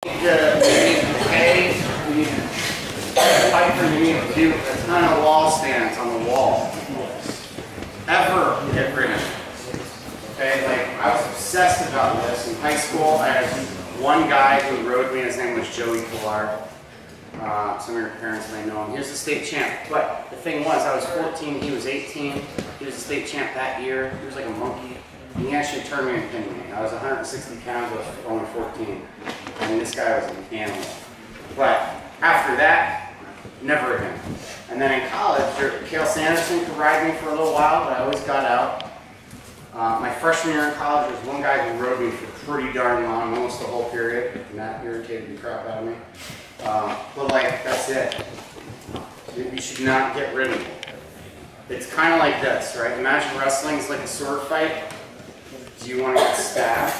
You need Piper, you need to do a ton of wall stands on the wall. Ever get rid of it. Okay, like I was obsessed about this in high school. I had one guy who rode me, his name was Joey Pilar. Some of your parents may know him. He was a state champ. But the thing was, I was 14, he was 18. He was a state champ that year. He was like a monkey. And he actually turned me and pinned me. I was 160 pounds, I was only 14. And this guy was an animal. But after that, never again. And then in college, Cale Sanderson could ride me for a little while, but I always got out. My freshman year in college, there was one guy who rode me for pretty darn long, almost the whole period, and that irritated the crap out of me. But like, that's it. You should not get rid of it. It's kind of like this, right? Imagine wrestling is like a sword fight. Do you want to get stabbed?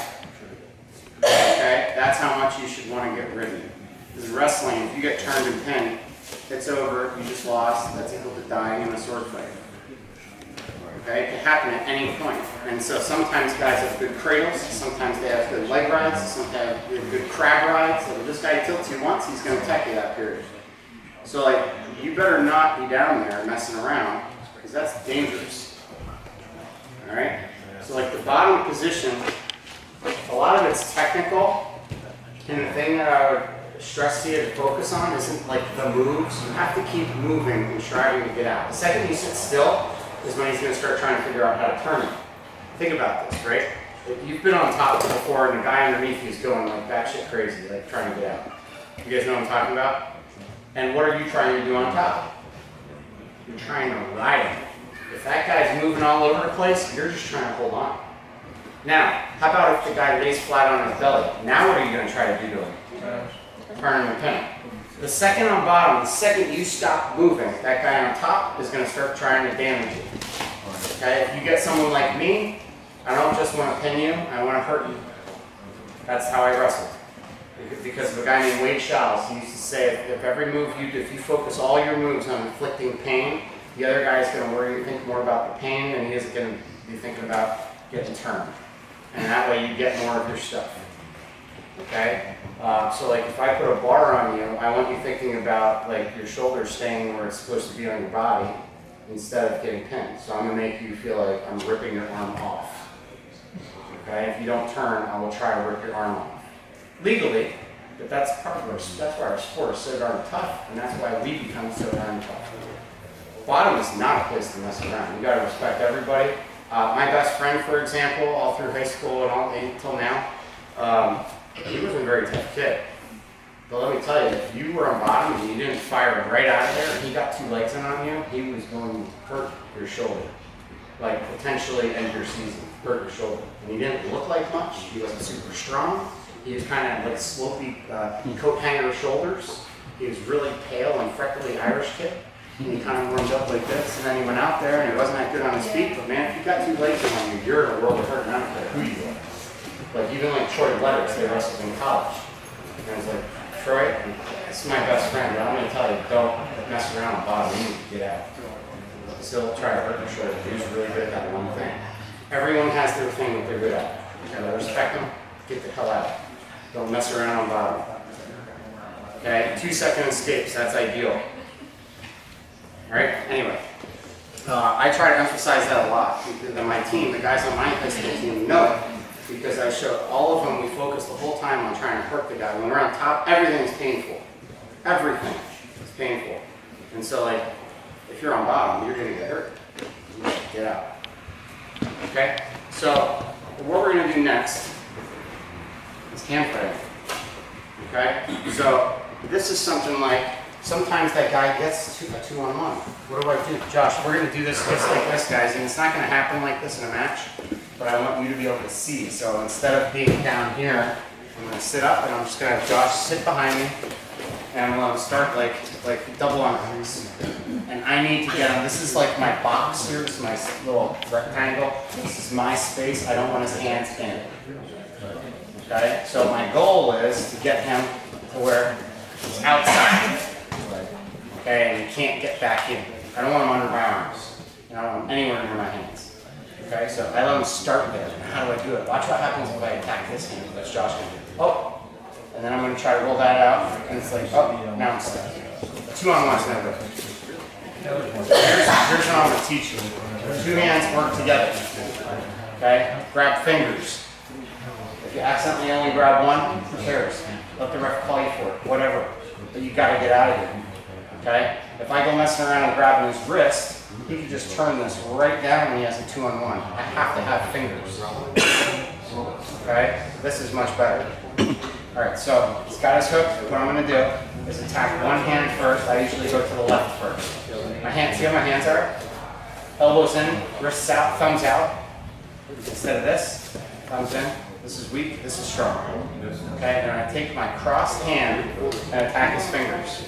Okay, that's how much you should want to get rid of it. Because wrestling, if you get turned and pinned, it's over, you just lost, that's equal to dying in a sword fight. Okay, it can happen at any point. And so sometimes guys have good cradles, sometimes they have good leg rides, sometimes they have good crab rides. So if this guy tilts you once, he's going to attack you that period. So like, you better not be down there messing around, because that's dangerous. Alright? So like the bottom position, a lot of it's technical, and the thing that I would stress to you to focus on isn't like the moves. You have to keep moving and striving to get out. The second you sit still is when he's going to start trying to figure out how to turn it. Think about this, right? If you've been on top before and the guy underneath you is going like batshit crazy, like trying to get out. You guys know what I'm talking about? And what are you trying to do on top? You're trying to ride him. If that guy's moving all over the place, you're just trying to hold on. Now, how about if the guy lays flat on his belly? Now what are you going to try to do to him? Turn him and pin him. The second on bottom, the second you stop moving, that guy on top is going to start trying to damage you. Okay? If you get someone like me, I don't just want to pin you, I want to hurt you. That's how I wrestled. Because of a guy named Wade Shaw's, he used to say, if every move you do, if you focus all your moves on inflicting pain, the other guy is going to worry and think more about the pain than he is going to be thinking about getting turned. And that way you get more of your stuff. Okay? So like if I put a bar on you, I want you thinking about like your shoulder staying where it's supposed to be on your body instead of getting pinned. So I'm going to make you feel like I'm ripping your arm off. Okay? If you don't turn, I will try to rip your arm off. Legally, but that's part of that's why our sport is so darn tough, and that's why we become so darn tough. Bottom is not a place to mess around. You got to respect everybody. My best friend, for example, all through high school and all until now, he was a very tough kid. But let me tell you, if you were on bottom and you didn't fire right out of there, and he got two legs in on you, he was going to hurt your shoulder, like potentially end your season, hurt your shoulder. And he didn't look like much. He wasn't super strong. He was kind of like slopey coat hanger shoulders. He was really pale and freckly Irish kid. And he kind of warmed up like this, and then he went out there and he wasn't that good on his feet. But man, if you got two legs on you, you're in a world of hurt, and I don't care who you are. Like even like Troy Letters, they wrestled in college. And I was like, Troy, this is my best friend, but I'm going to tell you, don't mess around on bottom. You need to get out. Still try to hurt your shoulder. He's really good at that one thing. Everyone has their thing that they're good at. You gotta respect them. Get the hell out. Don't mess around on bottom. Okay, 2-second escapes, that's ideal. Alright, anyway. I try to emphasize that a lot. Because my team, the guys on my high school team know it. Because I showed all of them, we focus the whole time on trying to hurt the guy. When we're on top, everything is painful. Everything is painful. And so like, if you're on bottom, you're going to get hurt. Get out. Okay? So, what we're going to do next is hand fighting. Okay? So, this is something like, sometimes that guy gets a 2-on-1. What do I do? Josh, we're going to do this just like this, guys, and it's not going to happen like this in a match, but I want you to be able to see. So, instead of being down here, I'm going to sit up, and I'm just going to have Josh sit behind me, and I'm going to start like double underhooks. And I need to get him. This is like my box here. This is my little rectangle. This is my space. I don't want his hands in it. Okay? So my goal is to get him to where he's outside. Okay? And he can't get back in. I don't want him under my arms. I don't want him anywhere near my hands. Okay? So I let him start there. How do I do it? Watch what happens if I attack this hand. That's Josh going to do. Oh! And then I'm going to try to roll that out, and it's like, oh, now I'm stuck. 2-on-1's no good. Here's how I'm going to teach you. 2 hands work together. Okay? Grab fingers. If you accidentally only grab one, who cares? Let the ref call you for it, whatever. But you got to get out of here. Okay? If I go messing around and grabbing his wrist, he can just turn this right down and he has a 2-on-1. I have to have fingers. Okay? This is much better. Alright, so he's got his hook. What I'm going to do is attack one hand first. I usually go to the left first. My hands, see how my hands are? Elbows in, wrists out, thumbs out. Instead of this, thumbs in. This is weak, this is strong. Okay, and I take my crossed hand and attack his fingers.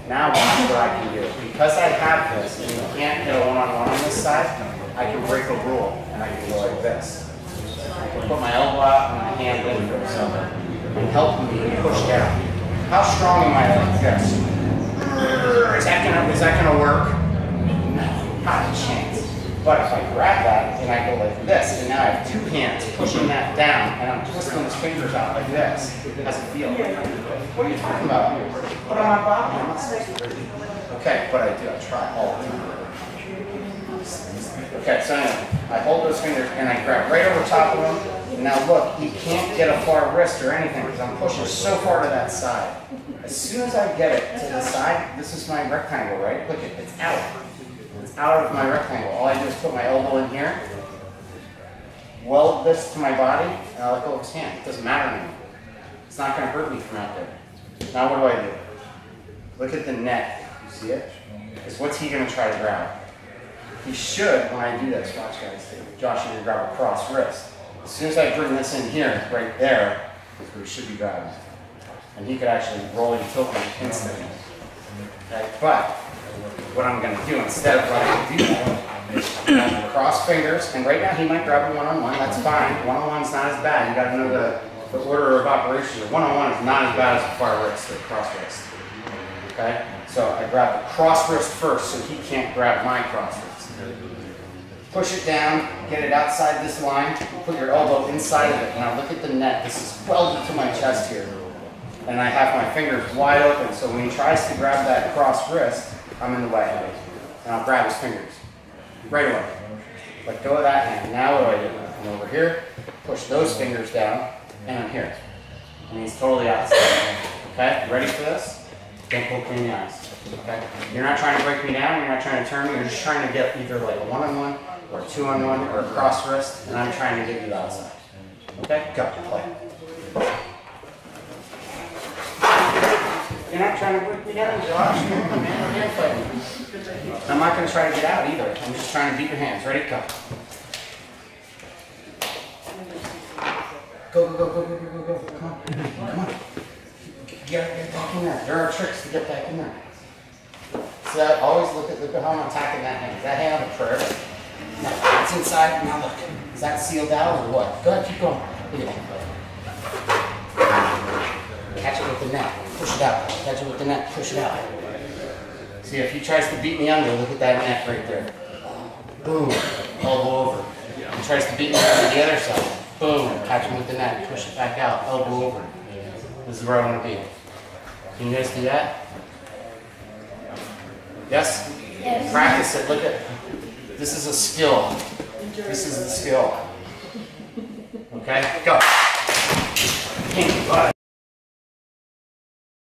Now watch what I can do. Because I have this, and you can't hit a one-on-one on this side, I can break a rule, and I can go like this. I can put my elbow out and my hand in for something, and help me push down. How strong am I like this? Is that gonna work? No, not a chance. But if I grab that and I go like this, and now I have 2 hands pushing that down, and I'm twisting his fingers out like this, how's it feel? What are you talking about? Put on my body. I'm not supposed to. Okay, but I do. I try all the time. Okay, so anyway, I hold those fingers and I grab right over top of him. And now look, he can't get a far wrist or anything because I'm pushing so far to that side. As soon as I get it to the side, this is my rectangle, right? Look, it's out. It's out of my rectangle. All I do is put my elbow in here, weld this to my body, and I let go of his hand. It doesn't matter anymore. It's not going to hurt me from out there. Now what do? Look at the net. You see it? Because what's he going to try to grab? He should, when I do this, watch guys, Josh, you're going to grab a cross wrist. As soon as I bring this in here, right there, is where he should be grabbing. And he could actually roll and tilt me instantly. Okay? But what I'm going to do instead of letting him do that is I'm going to cross fingers, and right now he might grab a one-on-one, that's fine. One-on-one's not as bad. You got to know the order of operation. The one-on-one is not as bad as a far wrist or cross wrist. Okay? So I grab the cross wrist first so he can't grab my cross wrist. Push it down, get it outside this line, put your elbow inside of it. Now look at the net. This is welded to my chest here. And I have my fingers wide open, so when he tries to grab that cross wrist, I'm in the way. And I'll grab his fingers. Right away. Let go of that hand. Now what do? I'm over here, push those fingers down, and I'm here. And he's totally outside. Okay? Ready for this? Don't look me in the eyes. Okay? You're not trying to break me down, you're not trying to turn me, you're just trying to get either like a one-on-one, or a 2-on-1, or a cross wrist, and I'm trying to get you outside. Okay? Go. Play. You're not trying to break me down, Josh. Come on, man. We're fighting. I'm not going to try to get out either. I'm just trying to beat your hands. Ready? Go. Go, go, go, go, go, go, go, go. Come on. Come on. Get back in there. There are tricks to get back in there. So I always look at how I'm attacking that hand. Is that hand on the prayer? No, it's inside. Now look. Is that sealed out or what? Go ahead, keep going. Look at that. Catch it with the net. Push it out. Catch it with the net. Push it out. See, if he tries to beat me under, look at that net right there. Boom. Elbow over. He tries to beat me under the other side. Boom. Catch him with the net. Push it back out. Elbow over. This is where I want to be. Can you guys do that? Yes? Yes. Practice it. Look at. This is a skill. This is the skill. Okay? Go.